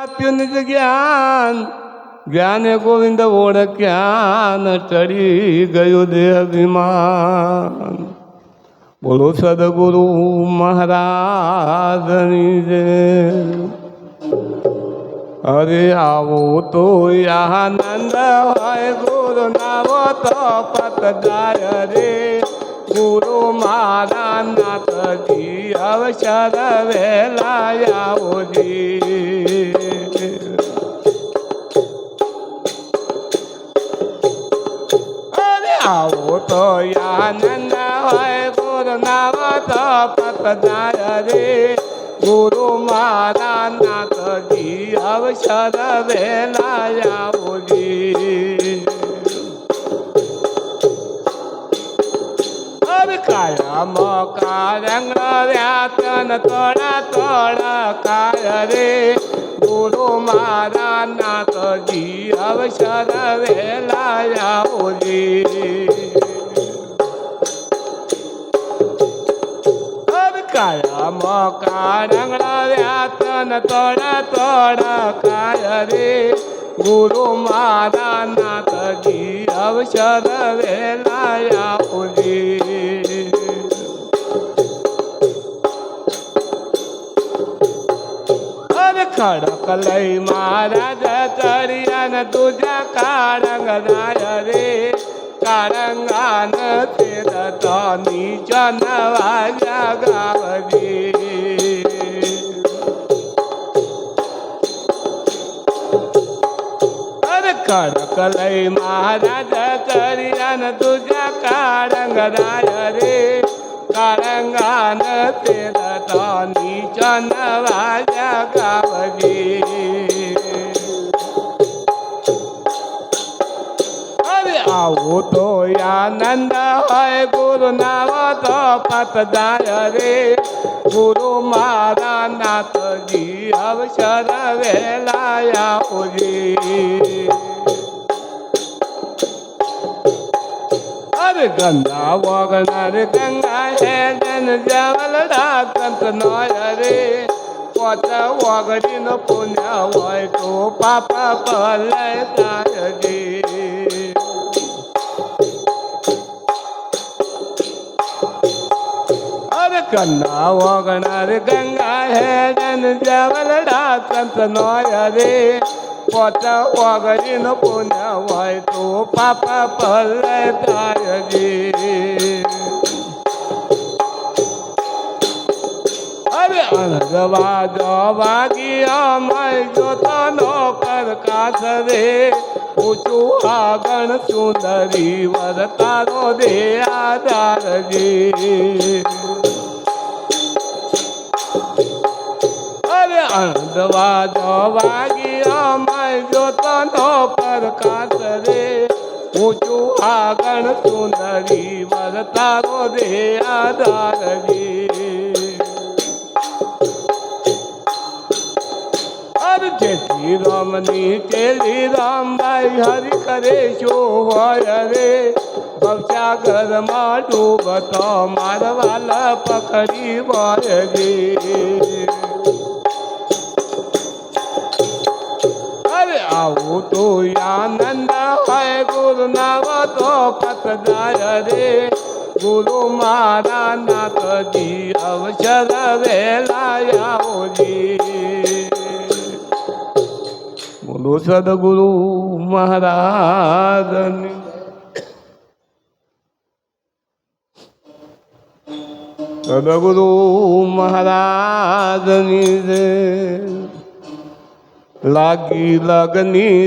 આપ્યું નિજ જ્ઞાન જ્ઞાને ગોવિંદ ઓળખ્યાન ચડી ગયું દેહ અભિમાન. બોલો સદગુરુ મહારાજની જય. અરે આવો તો આનંદ હોય ગુરુ નાવો તો પતદાય રે. ગુરુ મારા નાથજી અવસર વેલા આવોજી. અરે આવો તો આનંદ હોય ગુરુ નાવો તો પતદાય રે. ગુરુ મારા નાથજી અવસર વેલા આવોજી. કાયમ કારંગ વ્યાતન તોડા તોડા કાય રે. ગુરુ મારા નાથજી અવસર વેલા આવોજી. કાયમ કારંગ વ્યાતન તોડા તોડા કાય રે. ગુરુ મારા નાથજી અવસર વેલા આવોજી. ખડક લઈ મહારાજ ચડિયાન તુજા કારંગ રાય રે. કારંગાન ફેરતો નીચન વાગ્યા ગાવજી. કડક લઈ મહારાજ ચડિયાન તુજા કારંગ રાય રે. કારંગાન ફેરતો નીચન વાગ્યા ગાવજી. અરે આવો તો આનંદ હોય ગુરુ નાવો તો પતદાય રે. ગુરુ મારા નાથજી અવસર વેલા આવોજી. અરે ગંગા વગર ગંગા હે જન જવલડા કંત નોય રે. પોચ વગડીનો પુણ્ય હોય તો પાપ ભલે તારજી. અરે કન્ના વગર ગંગા હે જન જવલડા કંત નોય રે. પોચ વગડીનો પુણ્ય હોય તો પાપ ભલે તારજી. અરે અણગવા જવાગી અમય જોતનો પ્રકાશ રે. ઊંચું આગણ સુંદરી વર તારો દે આધારજી. અરે અણગવા જવાગી અમય જોતનો પ્રકાશ રે. ઊંચું આગણ સુંદરી વર તારો દે આધારજી. જેથી રામની ચેલી રામભાઈ હરિ કરે શું હોય રે. ભવસાગરમાં ડૂબતો મારવાલા પકડી વળજી. અરે આવું તો આનંદ હોય ગુરુ નાવો તો પતદાય રે. ગુરુ મારા નાથજી અવસર વેલા આવોજી. બોલો સદગુરુ મહારાજની. સદગુરુ મહારાજની જય. લાગી લગની